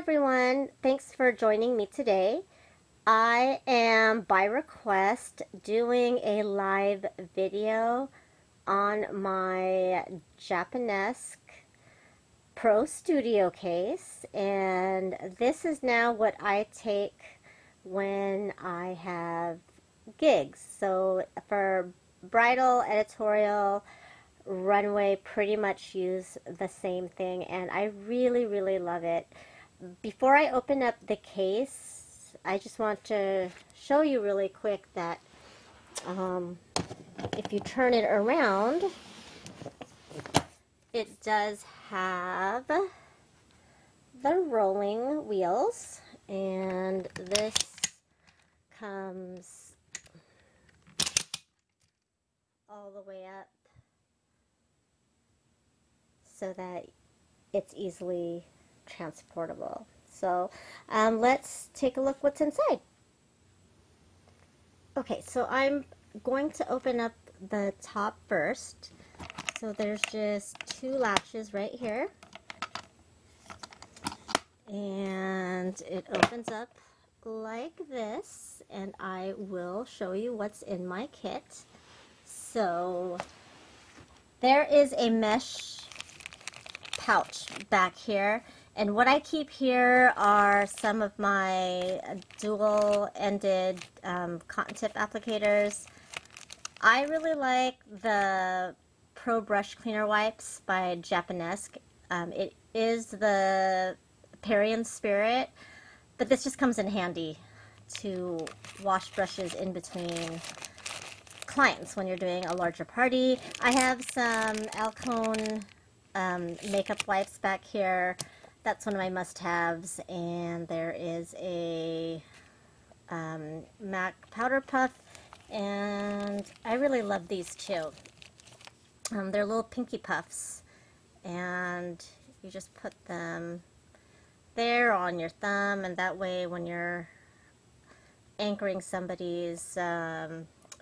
everyone, thanks for joining me today. I am by request doing a live video on my Japonesque Pro Studio case, and this is now what I take when I have gigs. So for bridal, editorial, runway, pretty much use the same thing, and I really love it. Before I open up the case, I just want to show you really quick that if you turn it around, it does have the rolling wheels, and this comes all the way up so that it's easily transportable. So let's take a look what's inside. Okay, so I'm going to open up the top first. So there's just two latches right here, and it opens up like this, and I will show you what's in my kit. So there is a mesh pouch back here, and what I keep here are some of my dual-ended cotton tip applicators. I really like the Pro Brush Cleaner Wipes by Japonesque. It is the Parian Spirit, but this just comes in handy to wash brushes in between clients when you're doing a larger party. I have some Alcone makeup wipes back here. That's one of my must-haves, and there is a MAC powder puff, and I really love these too. They're little pinky puffs, and you just put them there on your thumb, and that way when you're anchoring somebody's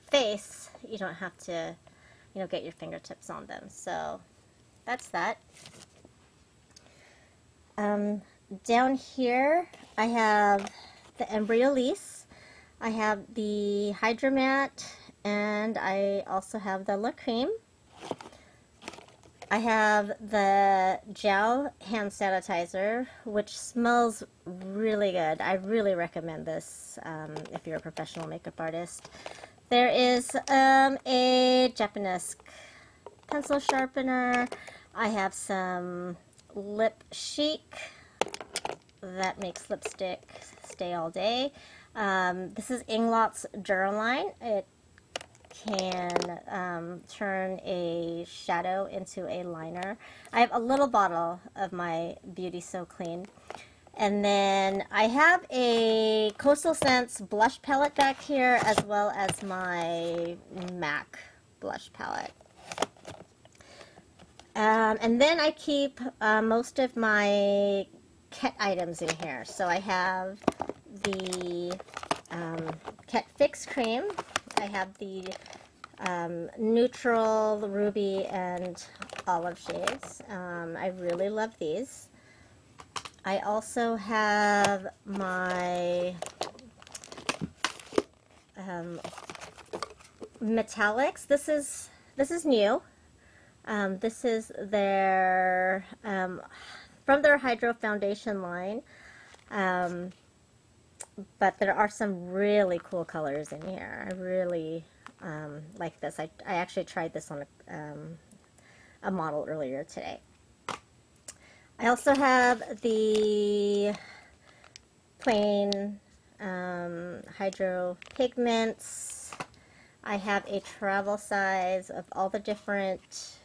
face, you don't have to, get your fingertips on them. So that's that. Down here I have the Embryolisse, I have the Hydromat, and I also have the La Creme. I have the Gel hand sanitizer, which smells really good. I really recommend this if you're a professional makeup artist. There is a Japonesque pencil sharpener. I have some Lip Chic that makes lipstick stay all day. This is Inglot's Duraline. It can turn a shadow into a liner. I have a little bottle of my Beauty So Clean. And then I have a Coastal Scents blush palette back here, as well as my MAC blush palette. And then I keep most of my Kett items in here. So I have the Kett Fix Cream. I have the neutral ruby and olive shades. I really love these. I also have my metallics. This is new. This is their from their Hydro Foundation line, but there are some really cool colors in here. I really like this. I actually tried this on a model earlier today. I also have the plain hydro pigments. I have a travel size of all the different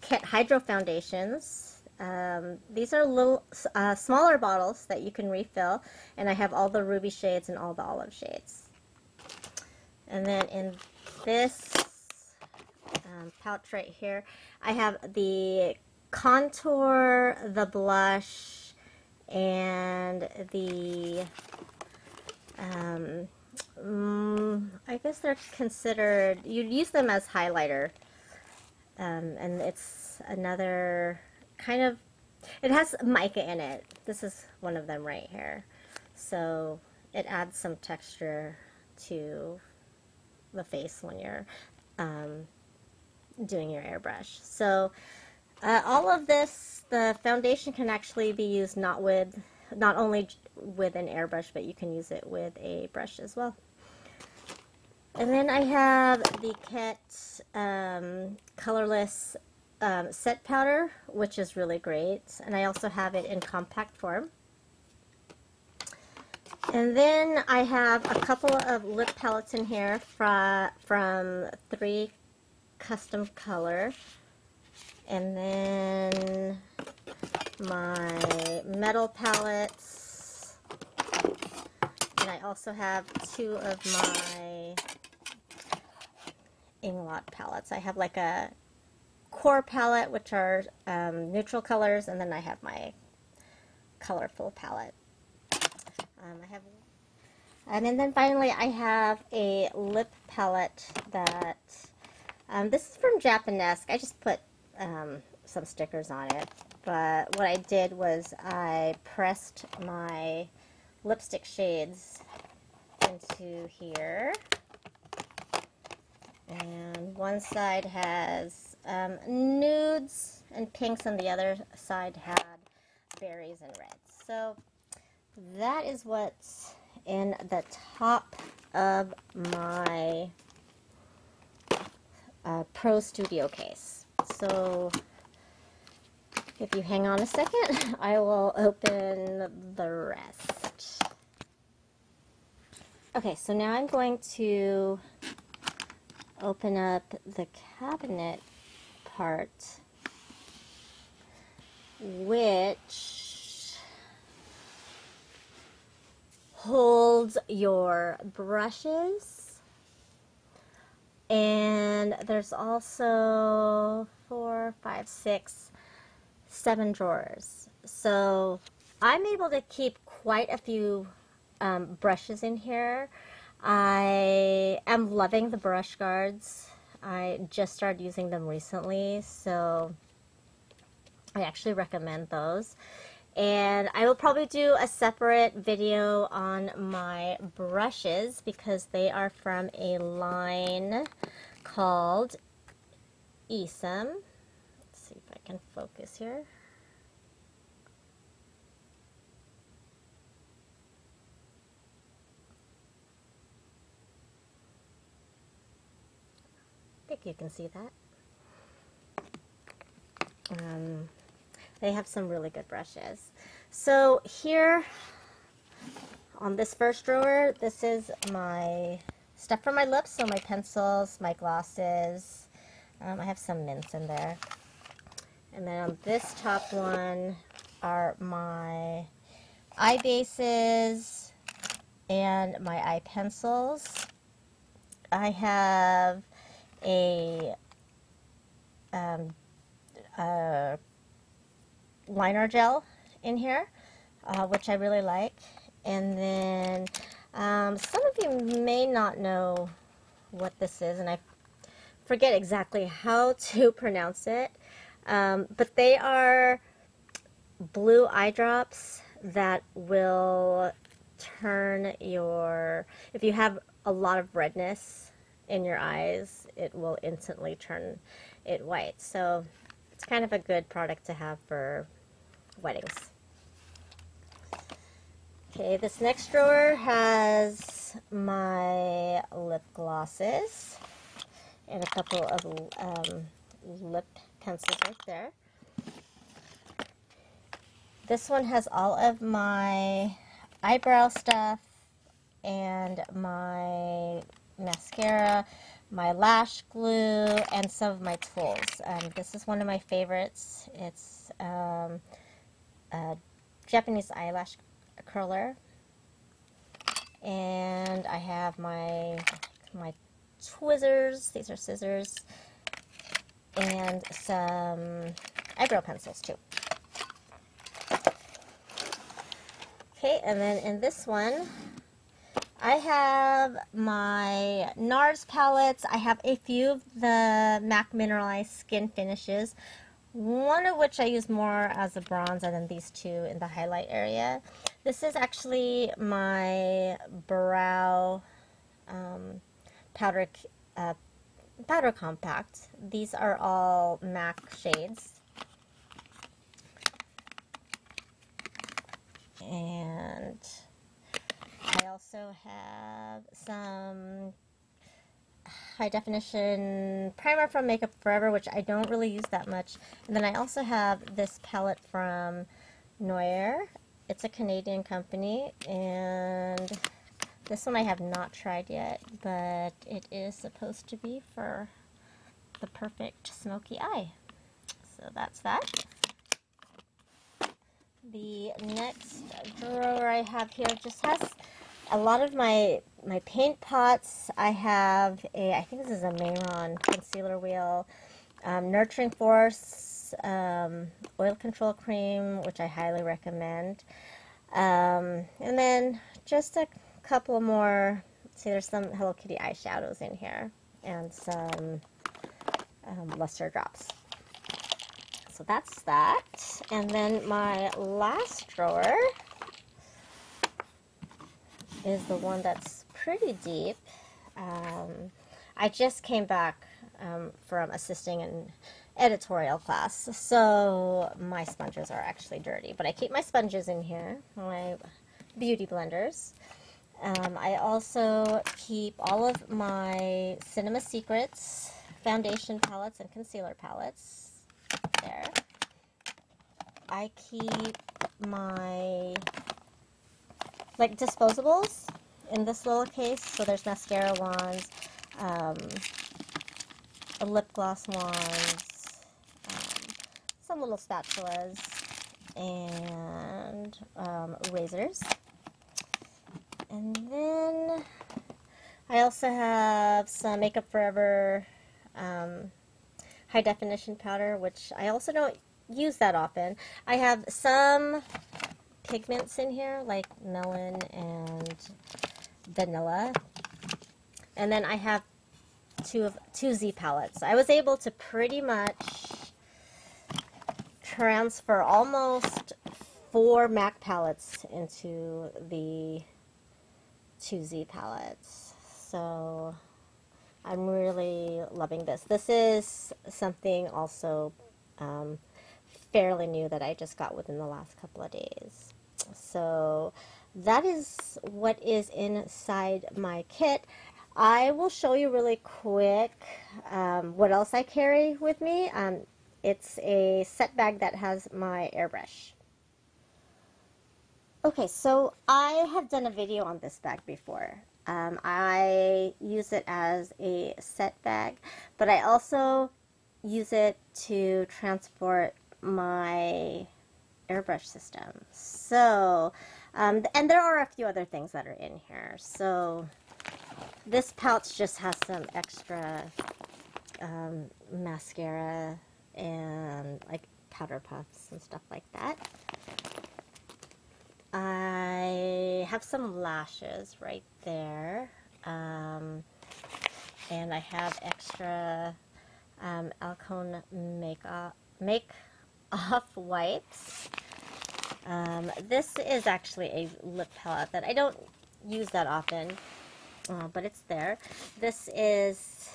Kett Hydro Foundations. These are little smaller bottles that you can refill, and I have all the ruby shades and all the olive shades. And then in this pouch right here, I have the contour, the blush, and the I guess they're considered, you'd use them as highlighter, and it's another kind of it has mica in it. This is one of them right here. So it adds some texture to the face when you're doing your airbrush. So all of this, the foundation can actually be used not only with an airbrush, but you can use it with a brush as well. And then I have the Kett colorless set powder, which is really great. And I also have it in compact form. And then I have a couple of lip palettes in here from 3 Custom Color. And then my metal palettes. And I also have 2 of my Inglot palettes. I have like a core palette, which are neutral colors, and then I have my colorful palette. And then finally I have a lip palette that, this is from Japonesque. I just put some stickers on it, but what I did was I pressed my lipstick shades into here, and one side has nudes and pinks, and the other side had berries and reds. So that is what's in the top of my Pro Studio case. So if you hang on a second, I will open the rest. Okay, so now I'm going to open up the cabinet part, which holds your brushes, and there's also 4, 5, 6, 7 drawers. So I'm able to keep quite a few brushes in here. I am loving the brush guards. I just started using them recently, so I actually recommend those. And I will probably do a separate video on my brushes because they are from a line called Esam. Let's see if I can focus here. I think you can see that. They have some really good brushes. So here on this first drawer, this is my stuff for my lips, so my pencils, my glosses. I have some mints in there. And then on this top one are my eye bases and my eye pencils. I have a liner gel in here, which I really like. And then some of you may not know what this is, and I forget exactly how to pronounce it, but they are blue eye drops that will turn your, if you have a lot of redness in your eyes, it will instantly turn it white. So it's kind of a good product to have for weddings. Okay, this next drawer has my lip glosses and a couple of lip pencils right there. This one has all of my eyebrow stuff and my mascara, my lash glue, and some of my tools. This is one of my favorites. It's a Japanese eyelash curler, and I have my tweezers. These are scissors, and some eyebrow pencils too. Okay, and then in this one, I have my NARS palettes. I have a few of the MAC Mineralized Skin Finishes, one of which I use more as a bronze, and then these two in the highlight area. This is actually my brow powder powder compact. These are all MAC shades. And I also have some high definition primer from Makeup Forever, which I don't really use that much. And then I also have this palette from Noir. It's a Canadian company, and this one I have not tried yet, but it is supposed to be for the perfect smoky eye. So that's that. The next drawer I have here just has a lot of my paint pots. I have I think this is a Mayron concealer wheel, Nurturing Force oil control cream, which I highly recommend, and then just a couple more. See, there's some Hello Kitty eyeshadows in here, and some luster drops. So that's that. And then my last drawer is the one that's pretty deep. I just came back from assisting an editorial class, so my sponges are actually dirty, but I keep my sponges in here, my beauty blenders. I also keep all of my Cinema Secrets foundation palettes and concealer palettes there. I keep my disposables in this little case. So there's mascara wands, lip gloss wands, some little spatulas, and razors. And then I also have some Makeup Forever high definition powder, which I also don't use that often. I have some pigments in here like melon and vanilla, and then I have two Z palettes. I was able to pretty much transfer almost 4 MAC palettes into the 2Z palettes, so I'm really loving this. This is something also fairly new that I just got within the last couple of days. So that is what is inside my kit. I will show you really quick what else I carry with me. It's a set bag that has my airbrush. Okay, so I have done a video on this bag before. I use it as a set bag, but I also use it to transport my airbrush system. So, and there are a few other things that are in here. So this pouch just has some extra mascara and like powder puffs and stuff like that. I have some lashes right there, and I have extra Alcone make-off wipes. This is actually a lip palette that I don't use that often, but it's there. This is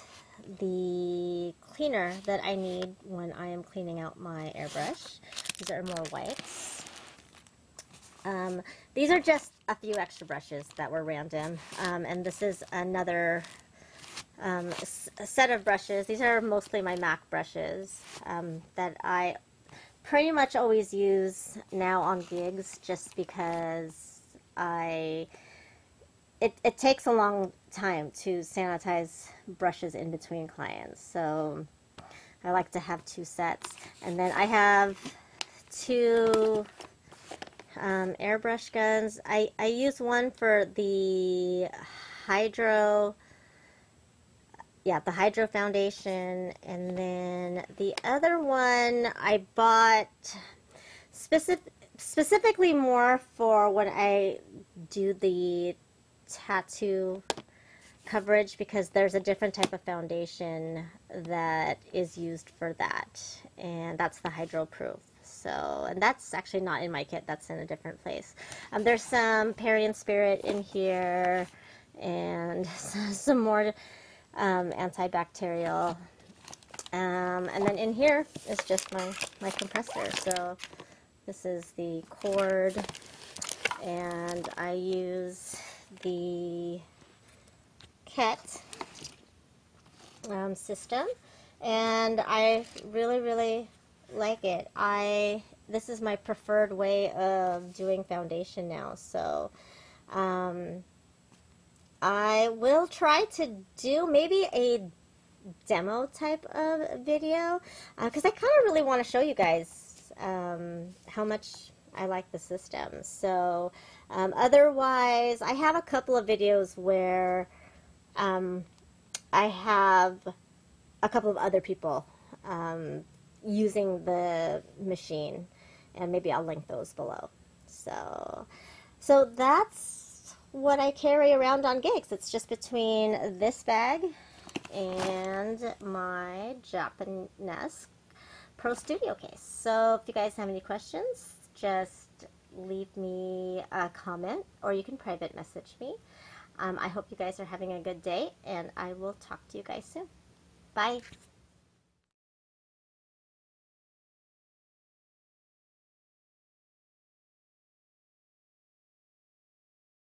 the cleaner that I need when I am cleaning out my airbrush. These are more wipes. These are just a few extra brushes that were random, and this is another set of brushes. These are mostly my MAC brushes that I pretty much always use now on gigs, just because it takes a long time to sanitize brushes in between clients, so I like to have 2 sets. And then I have 2 airbrush guns. I use one for the Hydro foundation, and then the other one I bought specifically more for when I do the tattoo coverage because there's a different type of foundation that is used for that, and that's the Hydro Proof. So, and that's actually not in my kit, that's in a different place. There's some Perry and Spirit in here, and some more antibacterial. And then in here is just my compressor. So this is the cord, and I use the Kett system, and I really like it. This is my preferred way of doing foundation now, so I will try to do maybe a demo type of video because I kind of really want to show you guys how much I like the system. So otherwise, I have a couple of videos where I have a couple of other people using the machine, and maybe I'll link those below. So that's what I carry around on gigs. It's just between this bag and my Japonesque Pro Studio case. So if you guys have any questions, just leave me a comment, or you can private message me. I hope you guys are having a good day, and I will talk to you guys soon. Bye.